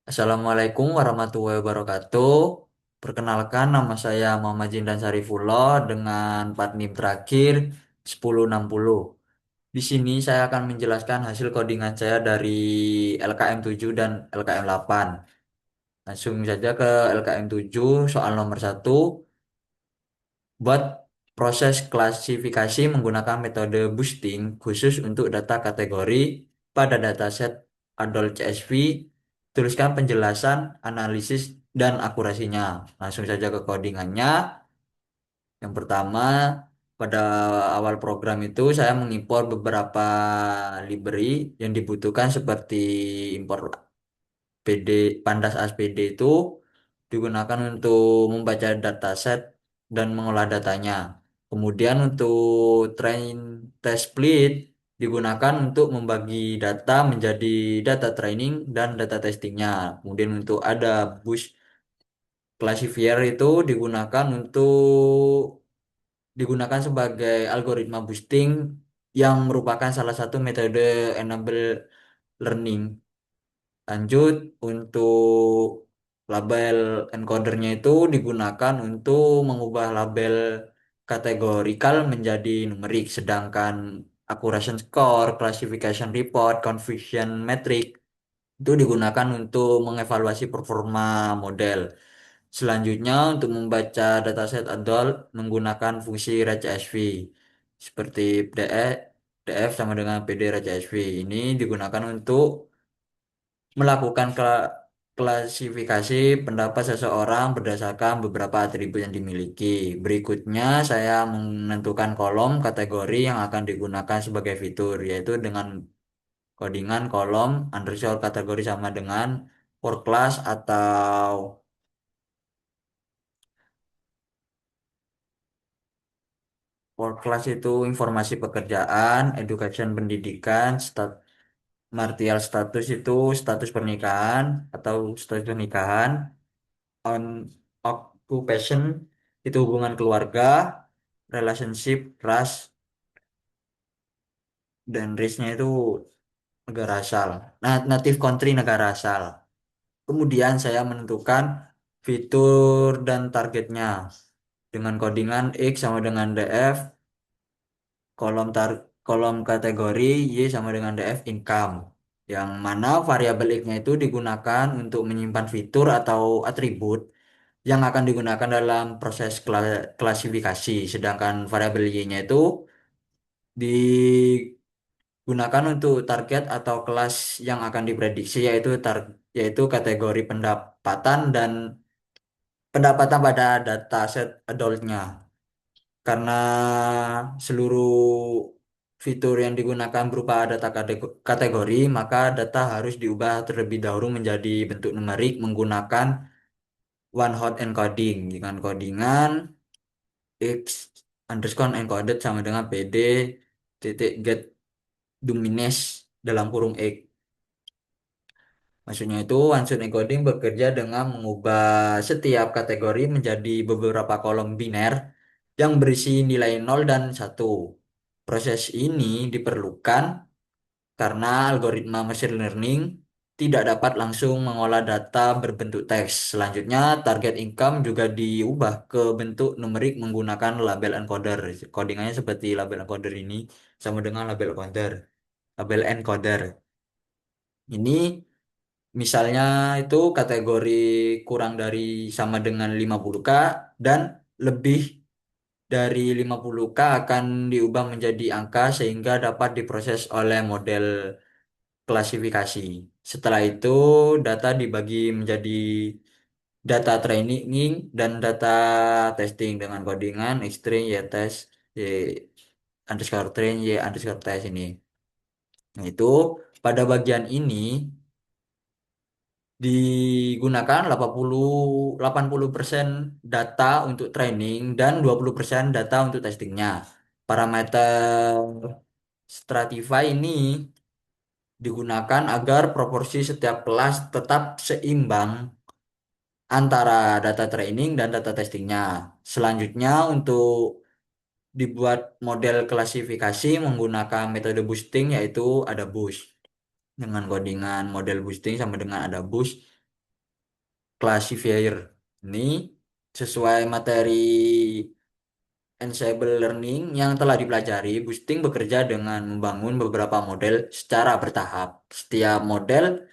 Assalamualaikum warahmatullahi wabarakatuh. Perkenalkan nama saya Muhammad Jindan Sarifullah dengan plat NIM terakhir 1060. Di sini saya akan menjelaskan hasil codingan saya dari LKM 7 dan LKM 8. Langsung saja ke LKM 7 soal nomor 1. Buat proses klasifikasi menggunakan metode boosting khusus untuk data kategori pada dataset Adult CSV. Tuliskan penjelasan, analisis, dan akurasinya. Langsung saja ke codingannya. Yang pertama, pada awal program itu saya mengimpor beberapa library yang dibutuhkan seperti impor PD, Pandas ASPD itu digunakan untuk membaca dataset dan mengolah datanya. Kemudian untuk train test split digunakan untuk membagi data menjadi data training dan data testingnya. Kemudian untuk ada boost classifier itu digunakan sebagai algoritma boosting yang merupakan salah satu metode enable learning. Lanjut, untuk label encodernya itu digunakan untuk mengubah label kategorikal menjadi numerik, sedangkan accuracy score, classification report, confusion metric itu digunakan untuk mengevaluasi performa model. Selanjutnya, untuk membaca dataset adult menggunakan fungsi RCSV seperti DF sama dengan PD RCSV. Ini digunakan untuk melakukan klasifikasi pendapat seseorang berdasarkan beberapa atribut yang dimiliki. Berikutnya, saya menentukan kolom kategori yang akan digunakan sebagai fitur, yaitu dengan codingan kolom underscore kategori sama dengan for class atau for class itu informasi pekerjaan, education pendidikan, martial status itu status pernikahan atau status pernikahan, on occupation itu hubungan keluarga, relationship, ras, dan race-nya itu negara asal. Nah, native country negara asal. Kemudian saya menentukan fitur dan targetnya dengan codingan X sama dengan DF, kolom kolom kategori Y sama dengan DF income. Yang mana variabel X-nya itu digunakan untuk menyimpan fitur atau atribut yang akan digunakan dalam proses klasifikasi. Sedangkan variabel Y-nya itu digunakan untuk target atau kelas yang akan diprediksi yaitu kategori pendapatan dan pendapatan pada dataset adultnya. Karena seluruh fitur yang digunakan berupa data kategori, maka data harus diubah terlebih dahulu menjadi bentuk numerik menggunakan one hot encoding dengan codingan X underscore encoded sama dengan PD titik get dumines dalam kurung X. Maksudnya itu one-shot encoding bekerja dengan mengubah setiap kategori menjadi beberapa kolom biner yang berisi nilai 0 dan 1. Proses ini diperlukan karena algoritma machine learning tidak dapat langsung mengolah data berbentuk teks. Selanjutnya, target income juga diubah ke bentuk numerik menggunakan label encoder. Codingannya seperti label encoder ini sama dengan label encoder. Label encoder. Ini misalnya itu kategori kurang dari sama dengan 50K dan lebih dari 50K akan diubah menjadi angka sehingga dapat diproses oleh model klasifikasi. Setelah itu data dibagi menjadi data training dan data testing dengan codingan string y test y underscore train y underscore test ini. Nah itu pada bagian ini digunakan 80% data untuk training dan 20% data untuk testingnya. Parameter Stratify ini digunakan agar proporsi setiap kelas tetap seimbang antara data training dan data testingnya. Selanjutnya untuk dibuat model klasifikasi menggunakan metode boosting yaitu ada boost. Dengan codingan model boosting sama dengan ada boost classifier. Ini sesuai materi Ensemble Learning yang telah dipelajari, Boosting bekerja dengan membangun beberapa model secara bertahap. Setiap model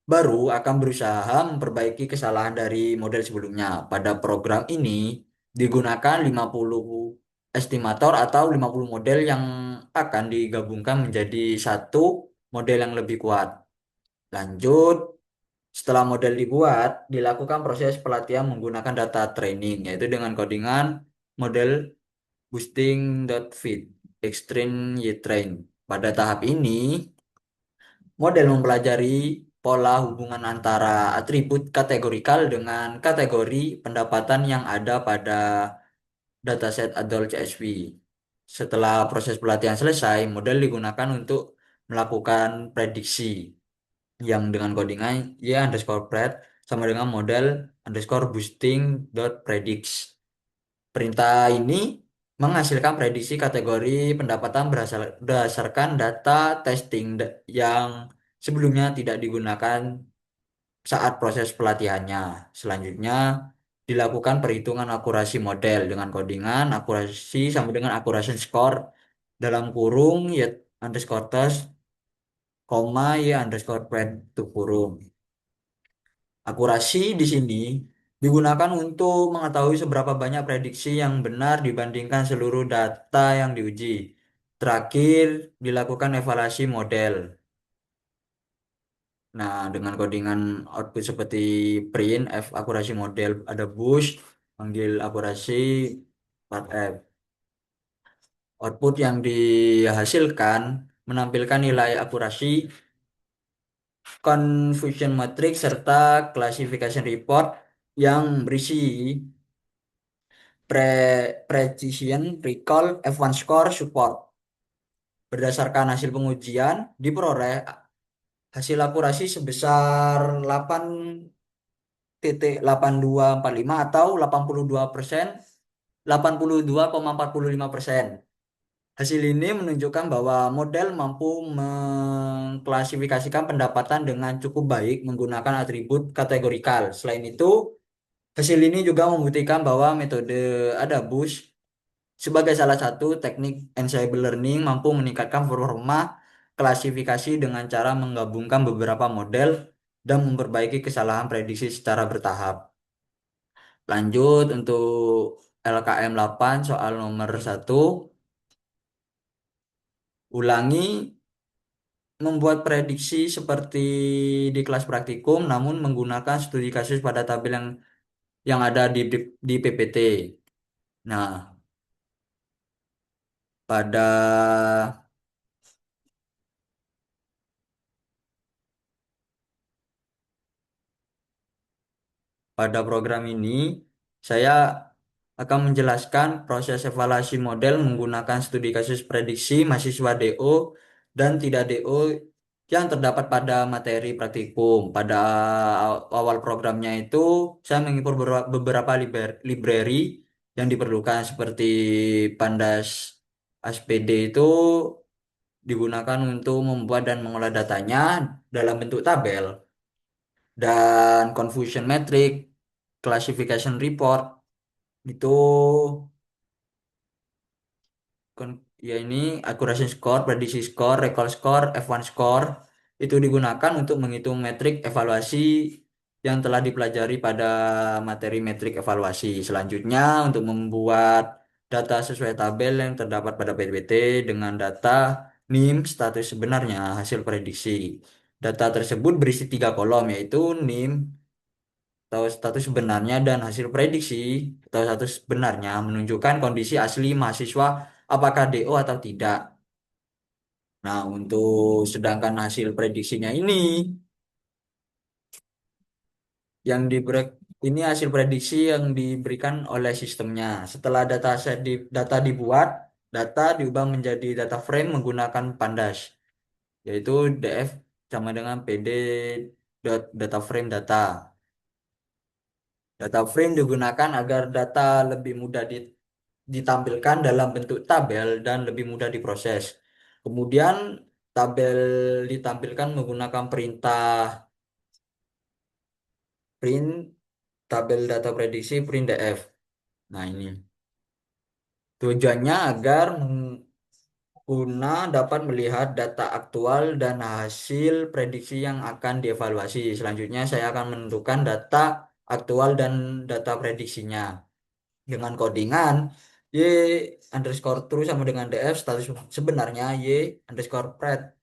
baru akan berusaha memperbaiki kesalahan dari model sebelumnya. Pada program ini digunakan 50 estimator atau 50 model yang akan digabungkan menjadi satu model yang lebih kuat. Lanjut, setelah model dibuat, dilakukan proses pelatihan menggunakan data training, yaitu dengan codingan model boosting.fit, extreme Y-train. Pada tahap ini, model mempelajari pola hubungan antara atribut kategorikal dengan kategori pendapatan yang ada pada dataset Adult CSV. Setelah proses pelatihan selesai, model digunakan untuk melakukan prediksi yang dengan codingan y underscore pred sama dengan model underscore boosting dot predicts. Perintah ini menghasilkan prediksi kategori pendapatan berdasarkan data testing yang sebelumnya tidak digunakan saat proses pelatihannya. Selanjutnya dilakukan perhitungan akurasi model dengan codingan akurasi sama dengan akurasi score dalam kurung y underscore test, koma y underscore pred tutup kurung. Akurasi di sini digunakan untuk mengetahui seberapa banyak prediksi yang benar dibandingkan seluruh data yang diuji. Terakhir, dilakukan evaluasi model. Nah, dengan codingan output seperti print, F akurasi model, ada boost, panggil akurasi, part F. Output yang dihasilkan menampilkan nilai akurasi, confusion matrix, serta classification report yang berisi precision, recall, F1 score, support. Berdasarkan hasil pengujian, diperoleh hasil akurasi sebesar 8,8245 atau 82%, 82,45%. Hasil ini menunjukkan bahwa model mampu mengklasifikasikan pendapatan dengan cukup baik menggunakan atribut kategorikal. Selain itu, hasil ini juga membuktikan bahwa metode Adabus sebagai salah satu teknik ensemble learning mampu meningkatkan performa klasifikasi dengan cara menggabungkan beberapa model dan memperbaiki kesalahan prediksi secara bertahap. Lanjut untuk LKM 8 soal nomor 1. Ulangi membuat prediksi seperti di kelas praktikum namun menggunakan studi kasus pada tabel yang ada di PPT. Nah, pada Pada program ini, saya akan menjelaskan proses evaluasi model menggunakan studi kasus prediksi mahasiswa DO dan tidak DO yang terdapat pada materi praktikum. Pada awal programnya itu, saya mengimpor beberapa library yang diperlukan seperti Pandas SPD itu digunakan untuk membuat dan mengolah datanya dalam bentuk tabel dan confusion metric, classification report itu ya ini accuracy score, prediksi score, recall score, F1 score itu digunakan untuk menghitung metrik evaluasi yang telah dipelajari pada materi metrik evaluasi. Selanjutnya untuk membuat data sesuai tabel yang terdapat pada PPT dengan data NIM status sebenarnya hasil prediksi. Data tersebut berisi 3 kolom yaitu NIM atau status sebenarnya dan hasil prediksi atau status sebenarnya menunjukkan kondisi asli mahasiswa apakah DO atau tidak. Nah, untuk sedangkan hasil prediksinya ini yang ini hasil prediksi yang diberikan oleh sistemnya. Setelah data dibuat, data diubah menjadi data frame menggunakan Pandas, yaitu DF sama dengan PD dot data frame data. Data frame digunakan agar data lebih mudah ditampilkan dalam bentuk tabel dan lebih mudah diproses. Kemudian tabel ditampilkan menggunakan perintah print tabel data prediksi print DF. Nah, ini tujuannya agar guna dapat melihat data aktual dan hasil prediksi yang akan dievaluasi. Selanjutnya saya akan menentukan data aktual dan data prediksinya dengan codingan y underscore true sama dengan df status sebenarnya y underscore pred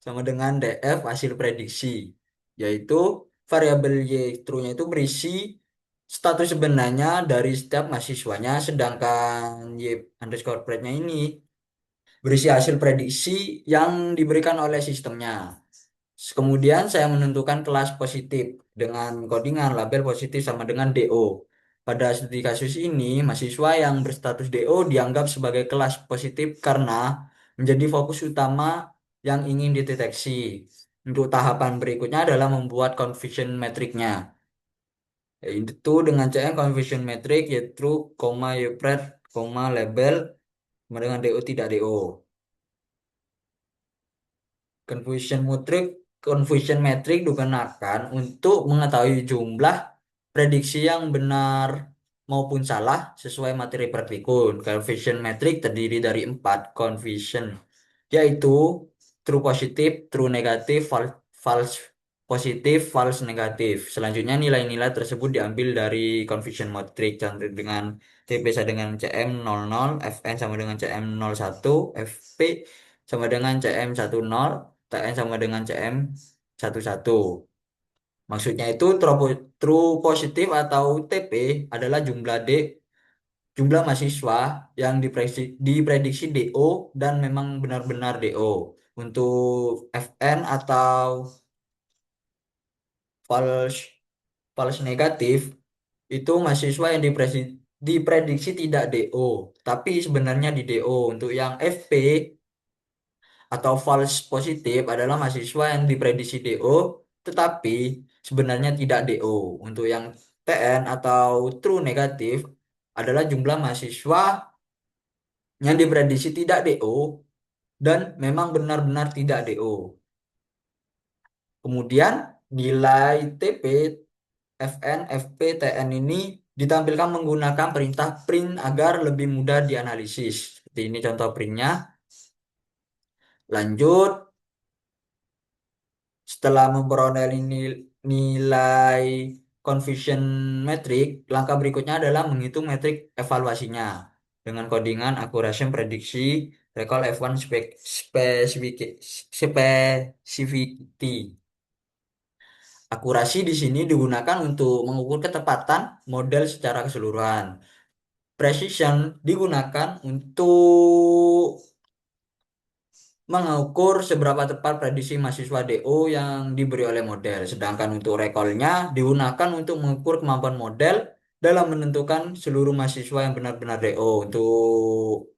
sama dengan df hasil prediksi, yaitu variabel y true-nya itu berisi status sebenarnya dari setiap mahasiswanya, sedangkan y underscore pred-nya ini berisi hasil prediksi yang diberikan oleh sistemnya. Kemudian saya menentukan kelas positif dengan codingan label positif sama dengan DO. Pada studi kasus ini, mahasiswa yang berstatus DO dianggap sebagai kelas positif karena menjadi fokus utama yang ingin dideteksi. Untuk tahapan berikutnya adalah membuat confusion metricnya. Yaitu dengan CM confusion metric yaitu koma ypred, koma label, sama dengan DO tidak DO. Confusion metric digunakan untuk mengetahui jumlah prediksi yang benar maupun salah sesuai materi praktikum. Confusion metric terdiri dari 4 confusion, yaitu true positif, true negatif, false, false positif, false negatif. Selanjutnya nilai-nilai tersebut diambil dari confusion metric contoh dengan TP sama dengan CM00, FN sama dengan CM01, FP sama dengan CM10, TN sama dengan CM11. Maksudnya itu true positif atau TP adalah jumlah mahasiswa yang diprediksi DO dan memang benar-benar DO. Untuk FN atau false false negatif itu mahasiswa yang diprediksi tidak DO, tapi sebenarnya di DO. Untuk yang FP atau false positif adalah mahasiswa yang diprediksi DO tetapi sebenarnya tidak DO. Untuk yang TN atau true negatif adalah jumlah mahasiswa yang diprediksi tidak DO dan memang benar-benar tidak DO. Kemudian nilai TP, FN, FP, TN ini ditampilkan menggunakan perintah print agar lebih mudah dianalisis. Seperti ini contoh printnya. Lanjut, setelah memperoleh nilai confusion metric, langkah berikutnya adalah menghitung metrik evaluasinya dengan codingan accuracy prediksi recall F1 specificity. Akurasi di sini digunakan untuk mengukur ketepatan model secara keseluruhan. Precision digunakan untuk mengukur seberapa tepat prediksi mahasiswa DO yang diberi oleh model. Sedangkan untuk recall-nya digunakan untuk mengukur kemampuan model dalam menentukan seluruh mahasiswa yang benar-benar DO. Untuk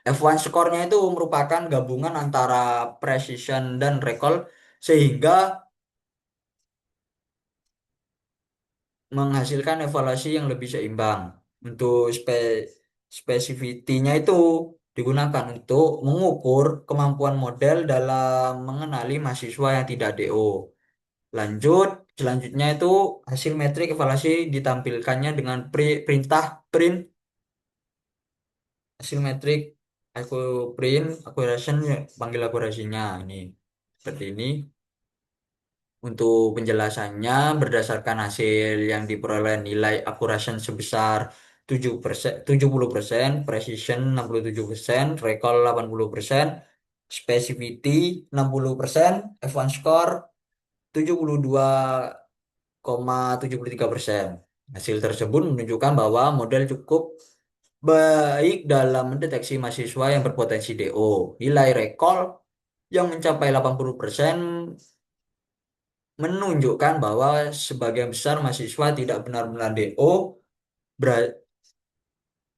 F1 score-nya itu merupakan gabungan antara precision dan recall sehingga menghasilkan evaluasi yang lebih seimbang. Untuk specificity-nya itu digunakan untuk mengukur kemampuan model dalam mengenali mahasiswa yang tidak DO. Selanjutnya itu hasil metrik evaluasi ditampilkannya dengan perintah print hasil metrik aku print accuracy, panggil akurasinya ini seperti ini. Untuk penjelasannya, berdasarkan hasil yang diperoleh nilai accuracy sebesar 7%, 70%, precision 67%, recall 80%, specificity 60%, F1 score 72,73%. Hasil tersebut menunjukkan bahwa model cukup baik dalam mendeteksi mahasiswa yang berpotensi DO. Nilai recall yang mencapai 80% menunjukkan bahwa sebagian besar mahasiswa tidak benar-benar DO ber-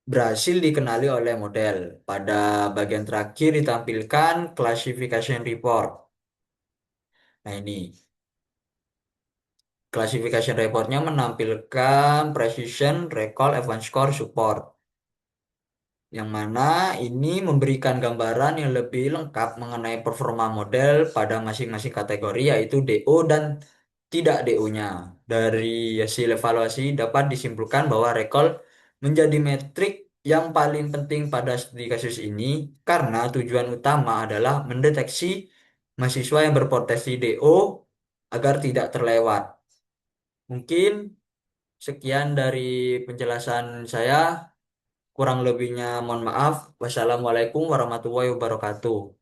berhasil dikenali oleh model. Pada bagian terakhir ditampilkan classification report. Nah, ini classification reportnya menampilkan precision, recall, F1 score, support. Yang mana ini memberikan gambaran yang lebih lengkap mengenai performa model pada masing-masing kategori yaitu DO dan tidak DO-nya. Dari hasil evaluasi dapat disimpulkan bahwa recall menjadi metrik yang paling penting pada studi kasus ini karena tujuan utama adalah mendeteksi mahasiswa yang berpotensi DO agar tidak terlewat. Mungkin sekian dari penjelasan saya. Kurang lebihnya mohon maaf. Wassalamualaikum warahmatullahi wabarakatuh.